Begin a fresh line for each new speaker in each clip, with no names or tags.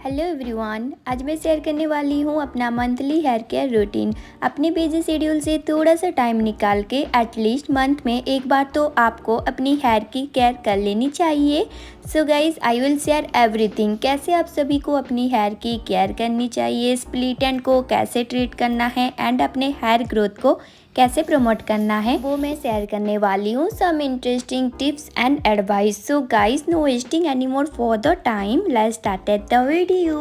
Hello everyone, आज मैं share करने वाली हूँ अपना मंथली हेयर केयर रूटीन। अपने बिजी शेड्यूल से थोड़ा सा टाइम निकाल के एटलीस्ट मंथ में एक बार तो आपको अपनी हेयर की केयर कर लेनी चाहिए। So guys, I will share everything, कैसे आप सभी को अपनी हेयर की केयर करनी चाहिए, स्प्लिट एंड को कैसे ट्रीट करना है एंड अपने हेयर ग्रोथ को कैसे प्रमोट करना है, वो मैं शेयर करने वाली हूँ। Some interesting tips and advice. So guys, no wasting any more for the time, let's start the video.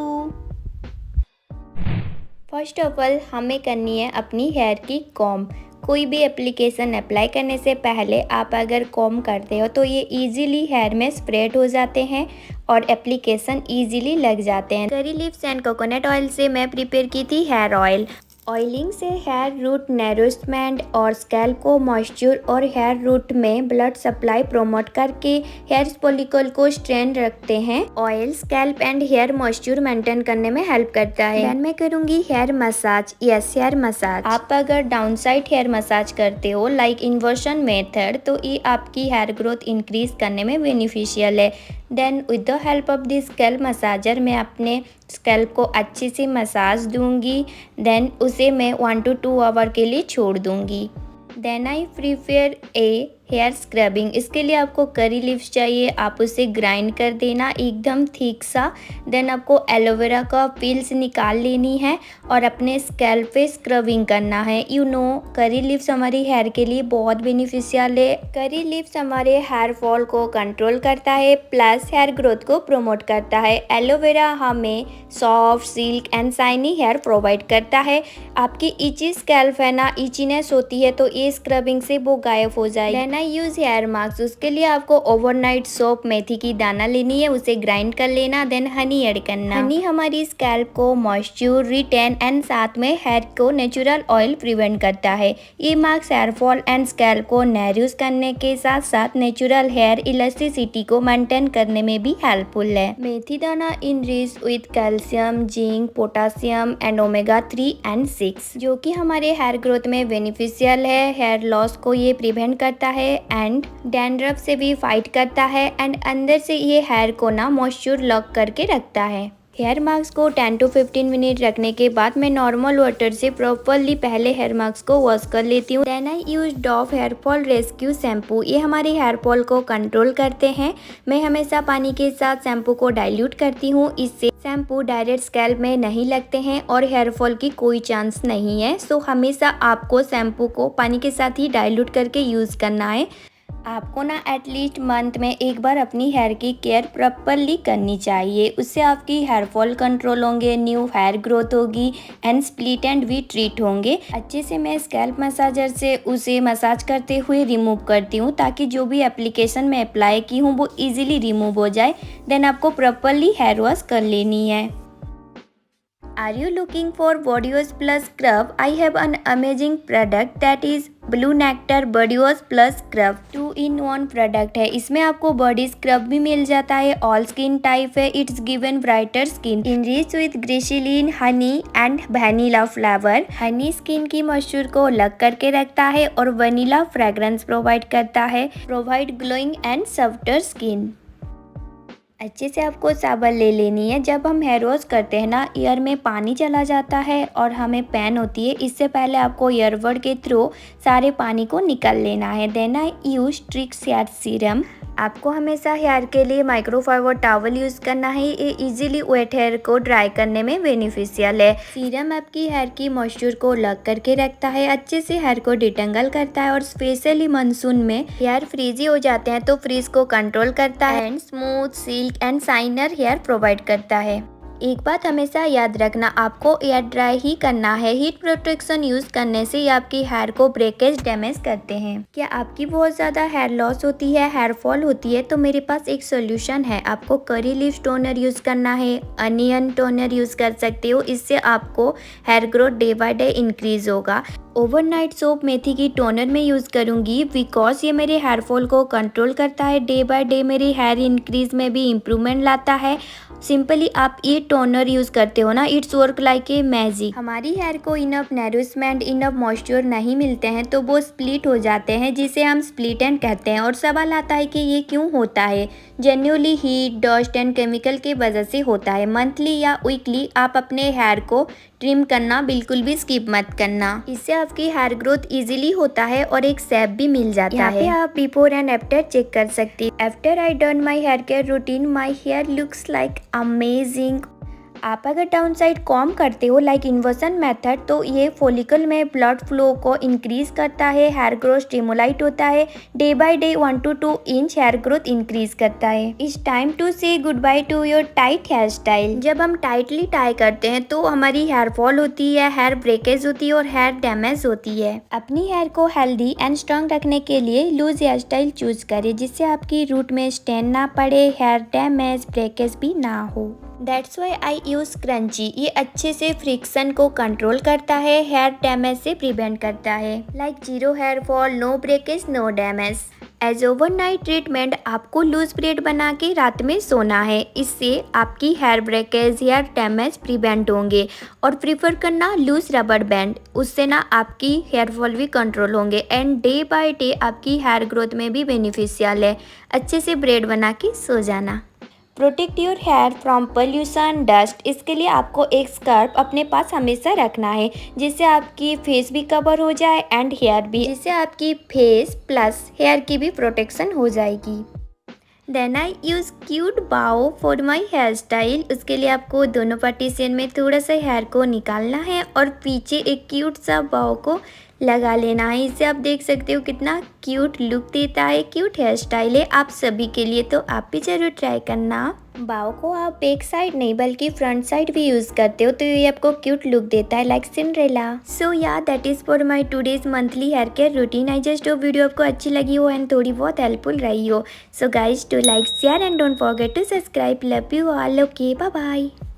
First of all हमें करनी है अपनी हेयर की कॉम्ब। कोई भी एप्लीकेशन अप्लाई करने से पहले आप अगर कॉम्ब करते हो तो ये इजीली हेयर में स्प्रेड हो जाते हैं और एप्लीकेशन इजीली लग जाते हैं। Curry leaves and coconut oil से मैं प्रिपेयर की थी हेयर ऑयल। ऑयलिंग से हेयर रूट नरिशमेंट और स्कैल्प को मॉइस्चर और हेयर रूट में ब्लड सप्लाई प्रमोट करके हेयर फॉलिकल को स्ट्रेन रखते हैं। Oil scalp and hair moisture maintain करने में हेल्प करता है। देन मैं करूंगी hair massage. Yes, hair massage. आप अगर डाउन साइड हेयर मसाज करते हो लाइक इन्वर्शन मेथड, तो ये आपकी हेयर ग्रोथ इंक्रीज करने में बेनिफिशियल है। Then with the help of this scalp massager मैं अपने स्कैल्प को अच्छे से मसाज दूंगी। देन उसे मैं 1 to 2 आवर के लिए छोड़ दूंगी। Then I prepare a hair scrubbing. इसके लिए आपको करी लीव्स चाहिए, आप उसे ग्राइंड कर देना एकदम थिक सा। देन आपको एलोवेरा का पील्स निकाल लेनी है और अपने स्कैल्प पे स्क्रबिंग करना है। यू नो, करी लीव्स हमारी हेयर के लिए बहुत बेनिफिशियल है। करी लीव्स हमारे हेयर फॉल को कंट्रोल करता है प्लस हेयर ग्रोथ को प्रमोट करता है। एलोवेरा हमें soft, silk and shiny hair provide करता है। आपकी इची स्कैल्प है ना, इचीनेस होती है, तो ये स्क्रबिंग से वो गायब हो जाएगी। Use hair mask. उसके लिए आपको ओवरनाइट सोप मेथी की दाना लेनी है, उसे ग्राइंड कर लेना। देन हनी ऐड करना। हनी हमारी स्कैल्प को मॉइस्चर रिटेन एंड साथ में हेयर को नेचुरल ऑयल प्रिवेंट करता है। ये mask hair fall and scalp को नरिश करने के साथ साथ नेचुरल हेयर इलास्टिसिटी को मेंटेन करने में भी हेल्पफुल है। मेथी दाना enrich with calcium, zinc, potassium and omega 3 and 6, जो कि हमारे हेयर ग्रोथ में बेनिफिशियल है। हेयर लॉस को ये प्रिवेंट करता है एंड डैंड्रफ से भी फाइट करता है एंड अंदर से ये हेयर को ना मॉइस्चर लॉक करके रखता है। हेयर मास्क को 10 to 15 मिनट रखने के बाद मैं नॉर्मल वाटर से प्रॉपरली पहले हेयर मास्क को वॉश कर लेती हूँ। Then I use Dove hair fall rescue shampoo. ये हमारे हेयर फॉल को कंट्रोल करते हैं। मैं हमेशा पानी के साथ शैम्पू को डाइल्यूट करती हूँ, इससे शैम्पू डायरेक्ट स्कैल्प में नहीं लगते हैं और हेयर फॉल की कोई चांस नहीं है। सो हमेशा आपको शैम्पू को पानी के साथ ही डाइल्यूट करके यूज़ करना है। आपको ना एटलीस्ट मंथ में एक बार अपनी हेयर की केयर प्रॉपरली करनी चाहिए। उससे आपकी हेयर फॉल कंट्रोल होंगे, न्यू हेयर ग्रोथ होगी एंड स्प्लिट एंड भी ट्रीट होंगे। अच्छे से मैं स्कैल्प मसाजर से उसे मसाज करते हुए रिमूव करती हूँ ताकि जो भी एप्लीकेशन मैं अप्लाई की हूँ वो इजीली रिमूव हो जाए। देन आपको प्रॉपरली हेयर वॉश कर लेनी है। Are you looking for body wash plus scrub? I have an amazing product that is Blue Nectar Body Wash Plus Scrub। 2-in-1 product है। इसमें आपको बॉडी स्क्रब भी मिल जाता है, ऑल स्किन टाइप है। It's given brighter skin, enrich with glycerine, honey and vanilla flavour. Honey skin की moisture को अलग करके रखता है और वनीला फ्रेग्रेंस प्रोवाइड करता है, provide glowing and softer skin. अच्छे से आपको साबुन ले लेनी है। जब हम हेयर वॉश करते हैं ना, ईयर में पानी चला जाता है और हमें पेन होती है। इससे पहले आपको ईयरबड के थ्रू सारे पानी को निकाल लेना है। Then I use tricks hair serum. आपको हमेशा हेयर के लिए माइक्रोफाइबर टॉवल यूज़ करना है। ये इजीली वेट हेयर को ड्राई करने में बेनिफिशियल है। सीरम आपकी हेयर की मॉइस्चर को लॉक करके रखता है, अच्छे से हेयर को डिटेंगल करता है और स्पेशली मानसून में हेयर फ्रीजी हो जाते हैं तो फ्रीज को कंट्रोल करता है and smooth, silk and shiner hair provide करता है। एक बात हमेशा याद रखना, आपको एयर ड्राई ही करना है। हीट प्रोटेक्शन यूज़ करने से ये आपकी हेयर को ब्रेकेज डैमेज करते हैं। क्या आपकी बहुत ज़्यादा हेयर लॉस होती है, हेयर फॉल होती है, तो मेरे पास एक सोल्यूशन है। आपको करी लीव्स टोनर यूज़ करना है, अनियन टोनर यूज़ कर सकते हो। इससे आपको hair growth day by day increase होगा। ओवरनाइट सोप मेथी की टोनर में यूज़ करूँगी बिकॉज ये मेरे हेयर फॉल को कंट्रोल करता है। डे बाय डे मेरी हेयर इंक्रीज में भी इम्प्रूवमेंट लाता है सिंपली आप ये टोनर यूज़ करते हो ना, it's work like a magic. हमारी हेयर को इनफ नरिशमेंट, इनफ मॉइस्चर नहीं मिलते हैं तो वो स्प्लिट हो जाते हैं, जिसे हम स्प्लिट एंड कहते हैं। और सवाल आता है कि ये क्यों होता है? Genuinely heat, dust and chemical की वजह से होता है। मंथली या वीकली आप अपने हेयर को ट्रिम करना बिल्कुल भी स्किप मत करना। इससे आपकी हेयर ग्रोथ इजीली होता है और एक शेप भी मिल जाता है। यहाँ पे आप बिफोर एंड आफ्टर चेक कर सकती हैं। After I done my hair care routine, my hair looks like amazing. आप अगर डाउन साइड कॉम करते हो लाइक इन्वर्सन मेथड, तो ये फॉलिकल में ब्लड फ्लो को इंक्रीज करता है, हेयर ग्रोथ स्टिमुलेट होता है, day by day 1 to 2 inch hair growth increase करता है। It's time to say good bye to your tight hair style. जब हम टाइटली टाई करते हैं तो हमारी हेयर फॉल होती है, हेयर ब्रेकेज होती है और हेयर डैमेज होती है। अपनी हेयर को हेल्दी एंड स्ट्रॉन्ग रखने के लिए लूज हेयर स्टाइल चूज करें, जिससे आपकी रूट में स्टेन ना पड़े, हेयर डैमेज ब्रेकेज भी ना हो। That's why I use crunchy. ये अच्छे से फ्रिक्शन को कंट्रोल करता है, हेयर डैमेज से प्रिवेंट करता है। Like zero hair fall, no breakage, no damage. As overnight treatment आपको लूज ब्रेड बना के रात में सोना है। इससे आपकी hair breakage, hair damage prevent होंगे। और प्रीफर करना लूज रबर बैंड, उससे ना आपकी हेयर फॉल भी कंट्रोल होंगे एंड डे बाय डे आपकी हेयर ग्रोथ में भी बेनिफिशियल है। अच्छे से ब्रेड बना के सो जाना। Protect your hair from pollution, dust. इसके लिए आपको एक स्कार्फ अपने पास हमेशा रखना है, जिससे आपकी फेस भी कवर हो जाए एंड हेयर भी, जिससे आपकी फेस प्लस हेयर की भी प्रोटेक्शन हो जाएगी। देन आई यूज़ क्यूट बाओ फॉर माई हेयर स्टाइल। उसके लिए आपको दोनों पार्टीशन में थोड़ा सा हेयर को निकालना है और पीछे एक क्यूट सा बाओ को लगा लेना है। इसे आप देख सकते हो कितना क्यूट लुक देता है, क्यूट हेयर स्टाइल है आप सभी के लिए, तो आप भी ज़रूर ट्राई करना। बाओ को आप बैक साइड नहीं बल्कि फ्रंट साइड भी यूज़ करते हो, तो ये आपको क्यूट लुक देता है like Cinderella. So yeah that is for my today's monthly hair care routine. I just hope video आपको अच्छी लगी हो एंड थोड़ी बहुत हेल्पफुल रही हो। So guys, to like share and don't forget to subscribe. Love you all. Okay, bye bye.